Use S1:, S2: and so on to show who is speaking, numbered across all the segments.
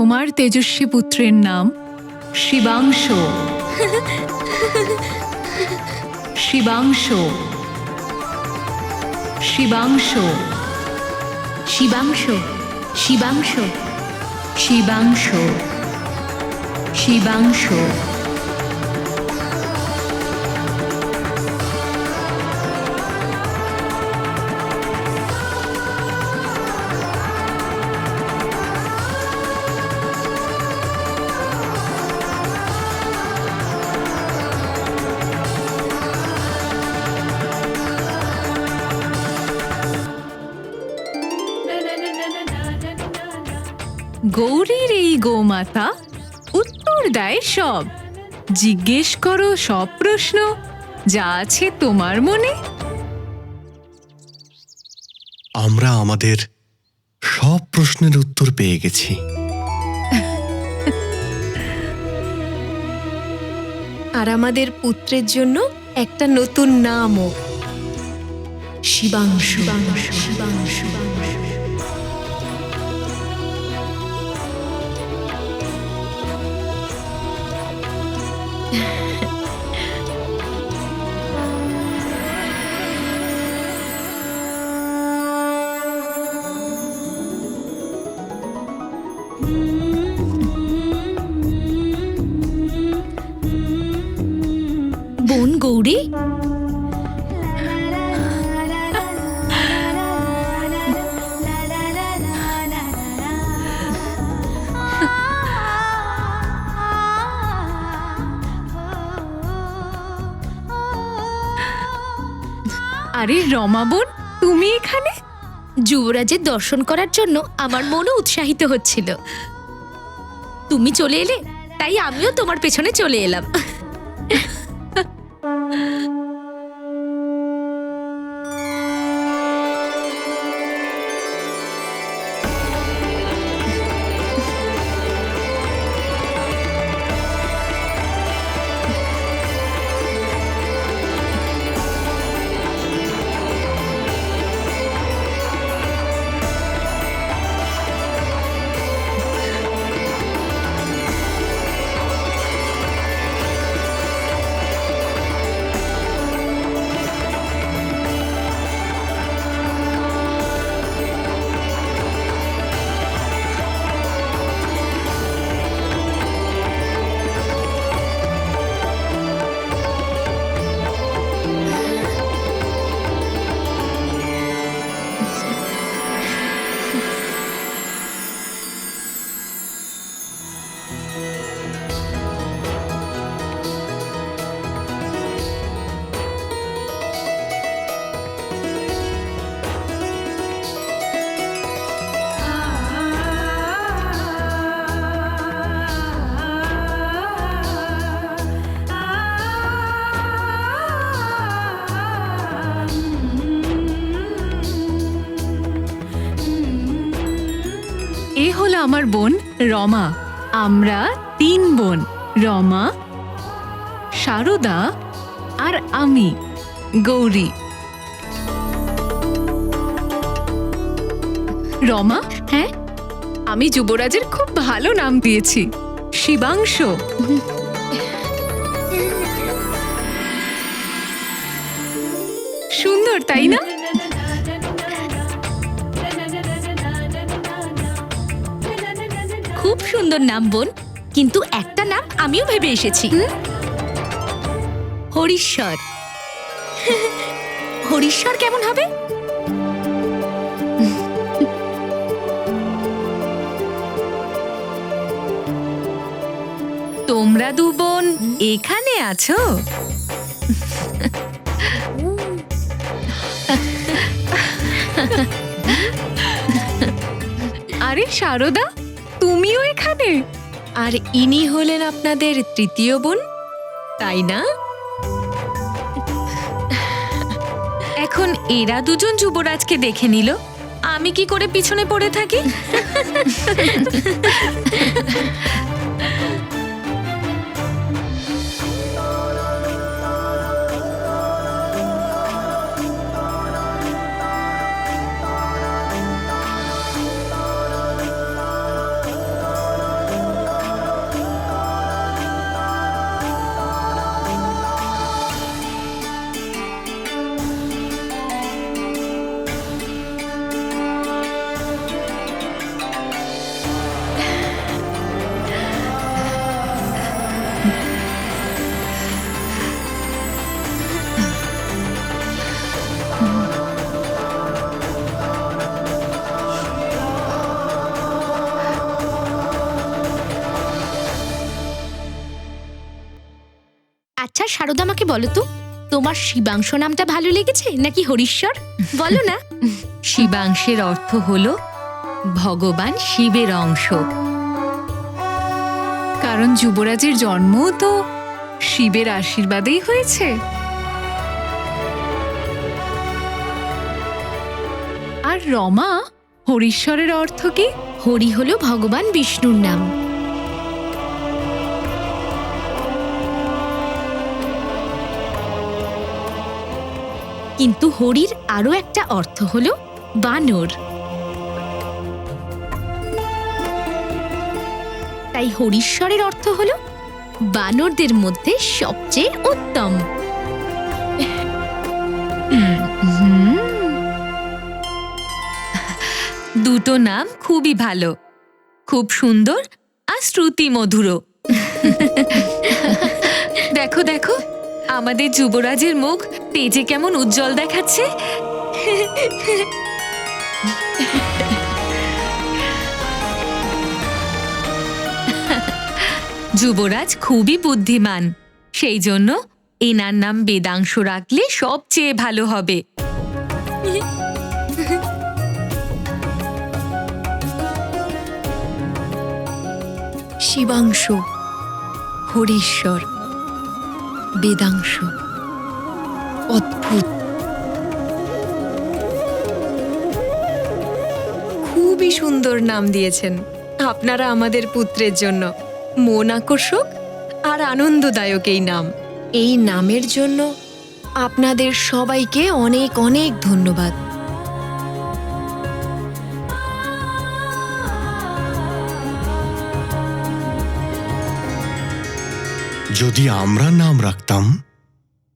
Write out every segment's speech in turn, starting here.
S1: তোমার তেজস্বী পুত্রের নাম শিবাংশ। শিবাংশ, শিবাংশ,
S2: শিবাংশ, শিবাংশ,
S1: শিবাংশ, শিবাংশ। গৌরীর এই গোমাতা উত্তর দেয় সব। জিজ্ঞেস করো সব প্রশ্ন যা আছে তোমার মনে।
S3: আমরা আমাদের সব প্রশ্নের উত্তর পেয়ে গেছি।
S2: আর আমাদের পুত্রের জন্য একটা নতুন নামও, শিবাংশু। শিবাংশু। বোন গৌরী,
S1: আরে রমা বোন, তুমি এখানে?
S2: যুবরাজের দর্শন করার জন্য আমার মনও উৎসাহিত হচ্ছিল। তুমি চলে এলে, তাই আমিও তোমার পেছনে চলে এলাম।
S1: এ হলো আমার বোন রমা। আমরা 3 বোন, রমা, শারদা আর আমি গৌরী। রমা,
S2: হ্যাঁ,
S1: আমি যুবরাজের খুব ভালো নাম দিয়েছি, শিবাংশ। সুন্দর তাই না?
S2: খুব সুন্দর নাম বোন, কিন্তু একটা নাম আমিও ভেবে এসেছি, হরিশ্বর। হরিশ্বর কেমন হবে?
S1: তোমরা 2 বোন এখানে আছো? আরে শারদা, তুমিও এখানে?
S2: আর ইনি হলেন আপনাদের 3য় বোন, তাই না?
S1: এখন এরা 2জন যুবরাজকে দেখে নিল, আমি কি করে পিছনে পড়ে থাকি?
S2: শারদা, আমাকে বলো তো, তোমার শিবাংশ নামটা ভালো লেগেছে নাকি হরিশ্বর? বলো না।
S1: শিবাংশের অর্থ হল ভগবান শিবের অংশ, কারণ যুবরাজের জন্মও তো শিবের আশীর্বাদেই হয়েছে। আর রমা, হরিশ্বরের অর্থ কি?
S2: হরি হলো ভগবান বিষ্ণুর নাম। কিন্তু হরির আরো একটা অর্থ হলো বানর। তাই হরিশ্বরের অর্থ হলো বানরদের মধ্যে সবচেয়ে উত্তম।
S1: দুটো নাম খুবই ভালো, খুব সুন্দর আর শ্রুতি মধুরও। দেখো দেখো, আমাদের যুবরাজের মুখ তেজে কেমন উজ্জ্বল দেখাচ্ছে। যুবরাজ খুবই বুদ্ধিমান, সেই জন্য এনার নাম বেদাংশ রাখলে সবচেয়ে ভালো হবে।
S4: শিবাংশ, হরিশ্বর, বেদাংশ, অদ্ভুত, খুবই সুন্দর নাম দিয়েছেন আপনারা আমাদের পুত্রের জন্য। মন আকর্ষক আর আনন্দদায়ক এই নাম। এই নামের জন্য আপনাদের সবাইকে অনেক অনেক ধন্যবাদ।
S3: যদি আমরা নাম রাখতাম,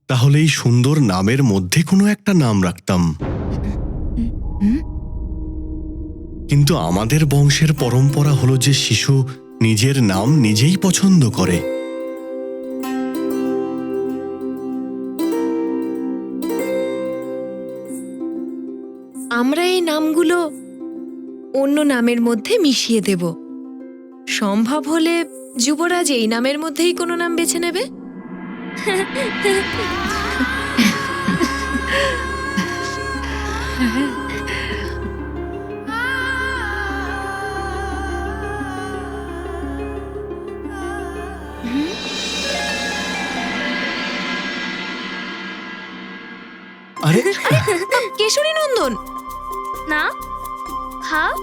S3: তাহলে এই সুন্দর নামের মধ্যে কোনো একটা নাম রাখতাম। কিন্তু আমাদের বংশের পরম্পরা হলো যে শিশু নিজের নাম নিজেই পছন্দ করে।
S4: আমরা এই নামগুলো অন্য নামের মধ্যে মিশিয়ে দেব। সম্ভব হলে যুবরাজ এই নামের মধ্যেই কোনো নাম বেছে নেবে।
S3: আরে
S4: কেশরী নন্দন,
S2: না, খাও।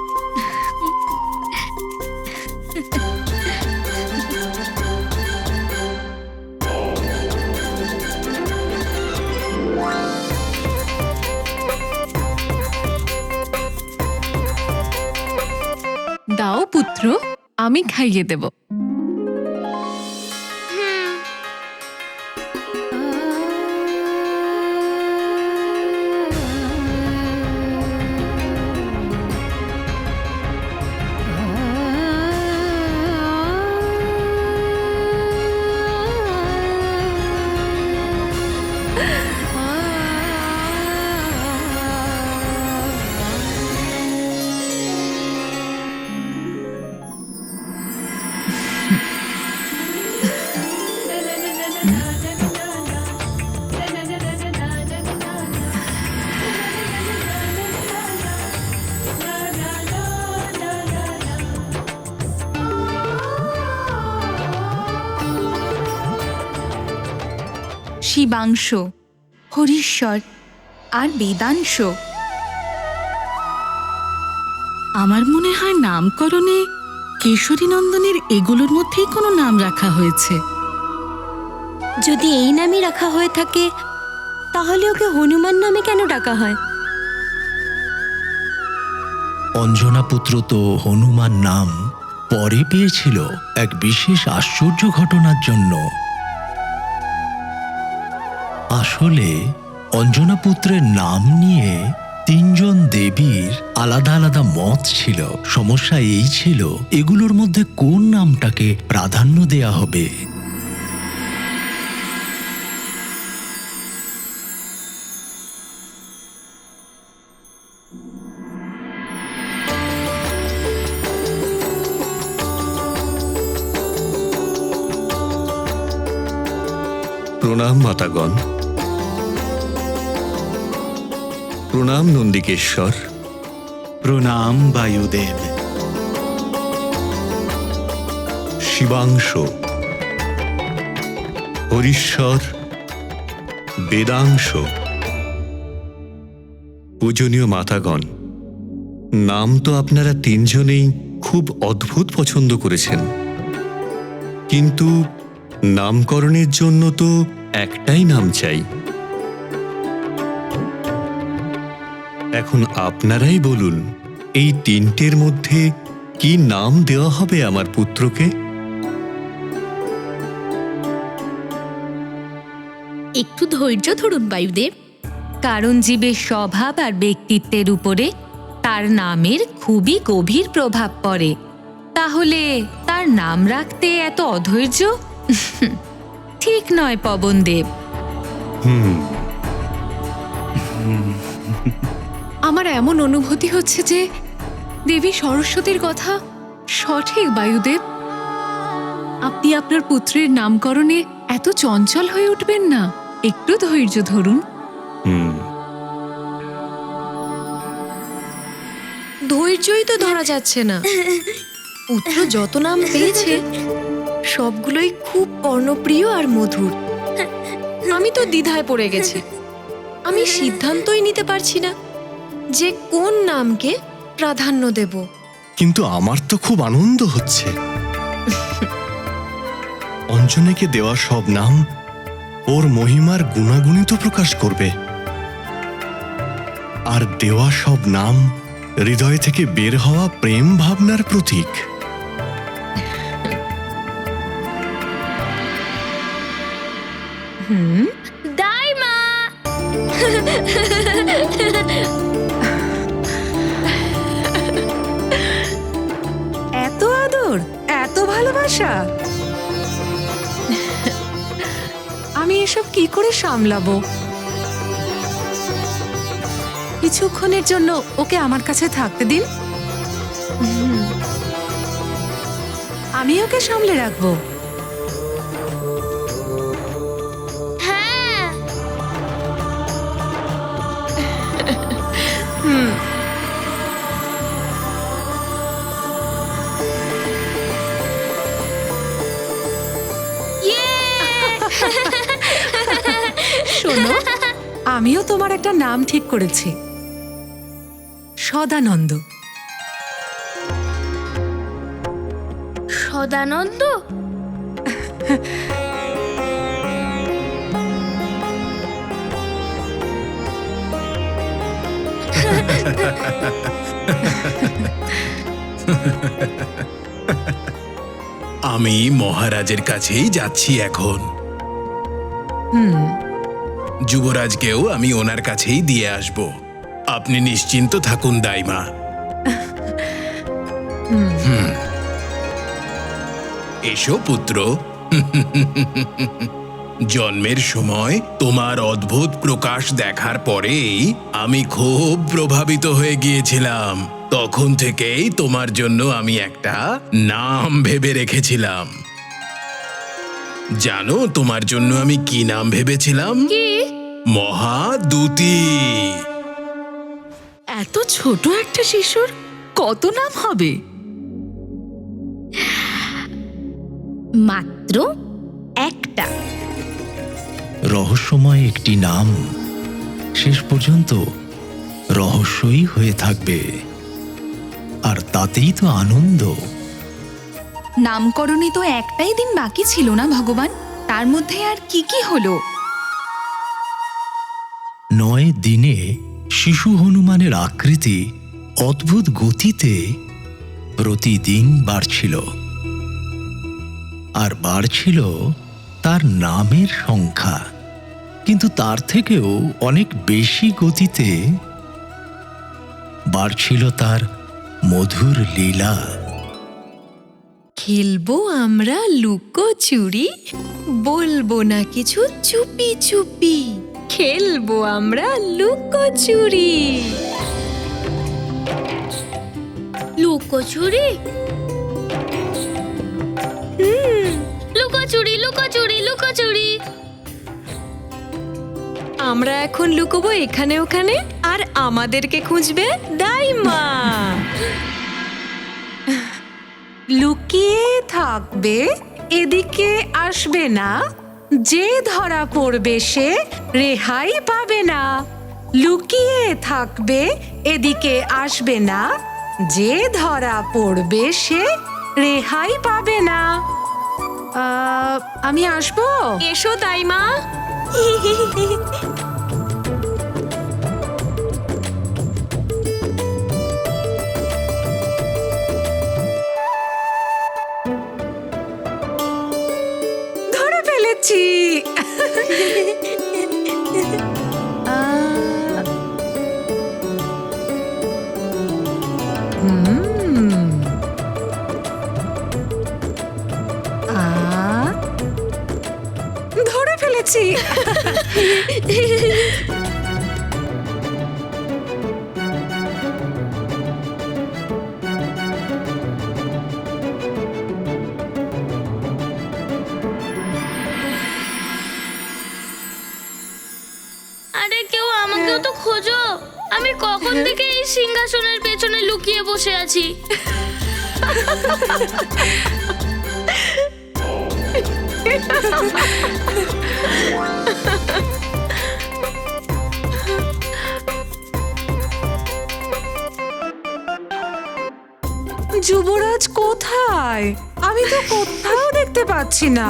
S1: দাও পুত্র, আমি খাইয়ে দেব।
S5: শিবাংশ, হরিশ্বর আর বেদাংশ। আমার মনে হয় নামকরণে কেশরী নন্দনের এগুলোর মধ্যেই কোনো নাম রাখা হয়েছে।
S6: যদি এই নামই রাখা হয়ে থাকে, তাহলে ওকে হনুমান নামে কেন ডাকা হয়?
S7: অঞ্জনা পুত্র তো হনুমান নাম পরে পেয়েছিল এক বিশেষ আশ্চর্য ঘটনার জন্য। আসলে অঞ্জনা পুত্রের নাম নিয়ে তিনজন দেবীর আলাদা আলাদা মত ছিল। সমস্যা এই ছিল, এগুলোর মধ্যে কোন নামটাকে প্রাধান্য দেয়া হবে।
S3: প্রণাম মাতাগণ, প্রণাম নন্দিকেশ্বর।
S8: প্রণাম বায়ুদেব।
S3: শিবাংশ, হরিশ্বর, বেদাংশ। পূজনীয় মাতাগণ, নাম তো আপনারা তিনজনেই খুব অদ্ভুত পছন্দ করেছেন, কিন্তু নামকরণের জন্য তো একটাই নাম চাই। এখন আপনারাই বলুন, এই তিনটের মধ্যে কি নাম দেওয়া হবে আমার পুত্রকে?
S2: একটু ধৈর্য ধরুন বায়ুদেব।
S1: কারণ জীবের স্বভাব আর ব্যক্তিত্বের উপরে তার নামের খুবই গভীর প্রভাব পড়ে। তাহলে তার নাম রাখতে এত অধৈর্য ঠিক নয় পবনদেব। আমার এমন অনুভূতি হচ্ছে যে দেবী সরস্বতীর কথা সঠিক বায়ুদেব। আপনি আপনার পুত্রের নামকরণে এত চঞ্চল হয়ে উঠবেন না, একটু ধৈর্য ধরুন।
S4: ধৈর্যই তো ধরা যাচ্ছে না। পুত্র যত নাম পেয়েছে সবগুলোই খুব কর্ণপ্রিয় আর মধুর। আমি তো দ্বিধায় পড়ে গেছি। আমি সিদ্ধান্তই নিতে পারছি না যে কোন নামকে প্রাধান্য দেব।
S3: কিন্তু আমার তো খুব আনন্দ হচ্ছে। অঞ্জনাকে দেওয়া সব নাম ওর মহিমার গুণাগুণিত প্রকাশ করবে, আর দেওয়া সব নাম হৃদয় থেকে বের হওয়া প্রেম ভাবনার প্রতীক।
S2: দাইমা,
S1: এত আদর, এত ভালোবাসা, আমি এসব কি করে সামলাবো? কিছুক্ষণের জন্য ওকে আমার কাছে থাকতে দিন, আমি ওকে সামলে রাখবো।
S2: হ্যাঁ
S1: শোনো, আমিও তোমার একটা নাম ঠিক করেছি, সদানন্দ।
S2: সদানন্দ?
S8: আমি মহারাজের কাছেই যাচ্ছি এখন। যুবরাজকেও আমি ওনার কাছেই দিয়ে আসব। আপনি নিশ্চিন্ত থাকুন দাইমা। এসো পুত্র। জন্মের সময় তোমার অদ্ভুত প্রকাশ দেখার পরেই আমি খুব প্রভাবিত হয়ে গিয়েছিলাম। তখন থেকেই তোমার জন্য আমি একটা নাম ভেবে রেখেছিলাম। জানো তোমার জন্য আমি কি নাম ভেবেছিলাম?
S2: কি?
S8: মহাদূতী।
S5: এত ছোট একটা শিশুর কত নাম হবে?
S2: মাত্র একটা।
S7: রহস্যময় একটি নাম শেষ পর্যন্ত রহস্যই হয়ে থাকবে, আর তাতেই তো আনন্দ।
S1: নামকরণে তো একটাই দিন বাকি ছিল না ভগবান, তার মধ্যে আর কি কি হলো?
S7: 9 দিনে শিশু হনুমানের আকৃতি অদ্ভুত গতিতে প্রতিদিন বাড়ছিল, আর বাড়ছিল তার নামের সংখ্যা। কিন্তু তার থেকেও অনেক বেশি গতিতে বাড়ছিল তার মধুর লীলা।
S4: খেলবো আমরা লুকোচুরি, বলবো না কিছু চুপি চুপি। খেলবো আমরা লুকোচুরি।
S2: লুকোচুরি? লুকোচুরি, লুকোচুরি, লুকোচুরি।
S4: আমরা এখন লুকোবো এখানে ওখানে, আর আমাদেরকে খুঁজবে দাইমা।
S1: লুকিয়ে থাকবে, এদিকে আসবে না, যে ধরা পড়বে সে রেহাই পাবে না। লুকিয়ে থাকবে, এদিকে আসবে না, যে ধরা পড়বে সে রেহাই পাবে না। আমি আসবো?
S4: এসো দাইমা।
S1: ধরে ফেলেছি। ধরে ফেলেছি।
S2: আরে কেউ আমাকেও তো খোঁজো, আমি কখন থেকে এই সিংহাসনের পেছনে লুকিয়ে বসে আছি।
S1: যুবরাজ কোথায়? আমি তো কোথাও দেখতে পাচ্ছি না।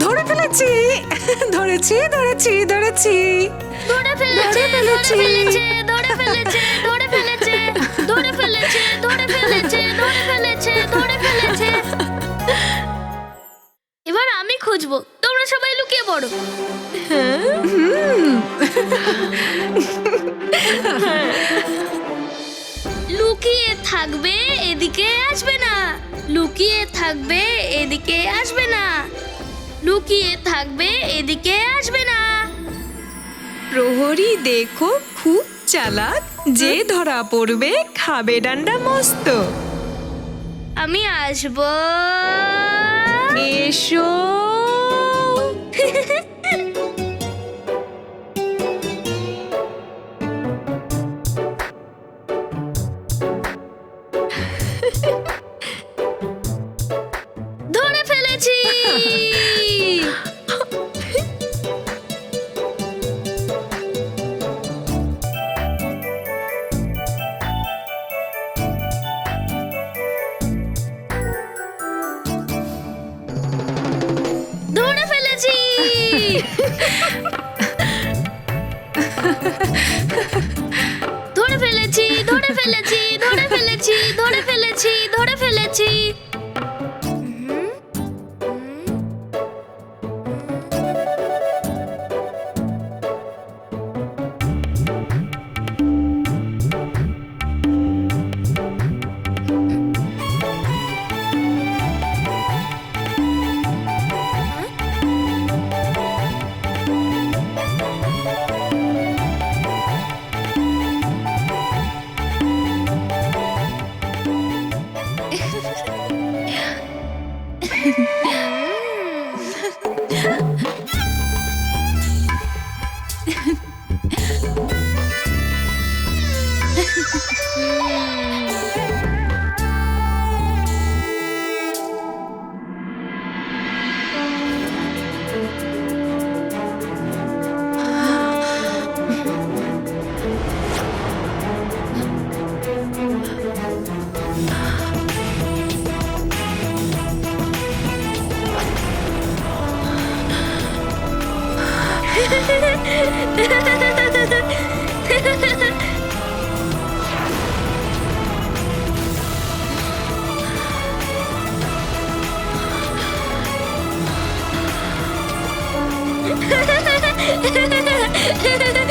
S1: ধরে ফেলেছি, ধরেছি ধরেছি ধরেছি।
S2: ধরে ফেলেছে, ধরে ফেলেছে, ধরে ফেলেছে, ধরে ফেলেছে, ধরে ফেলেছে, ধরে ফেলেছে, ধরে ফেলেছে, ধরে ফেলেছে। এবার আমি খুঁজবো, তোমরা সবাই লুকিয়ে পড়ো। লুকিয়ে থাকবে, এদিকে আসবে না। লুকিয়ে থাকবে, এদিকে আসবে না। লুকিয়ে থাকবে, এদিকে আসবে না।
S4: প্রহরী দেখো খুব চালাক, যে ধরা পড়বে খাবে ডান্ডা মস্ত।
S2: আমি আসবো।
S4: এসো।
S2: ধরে ফেলেছি। ধরে ফেলেছি। ধরে ফেলেছি, ধরে ফেলেছি, ধরে ফেলেছি, ধরে ফেলেছি, ধরে ফেলেছি। Ha ha ha ha!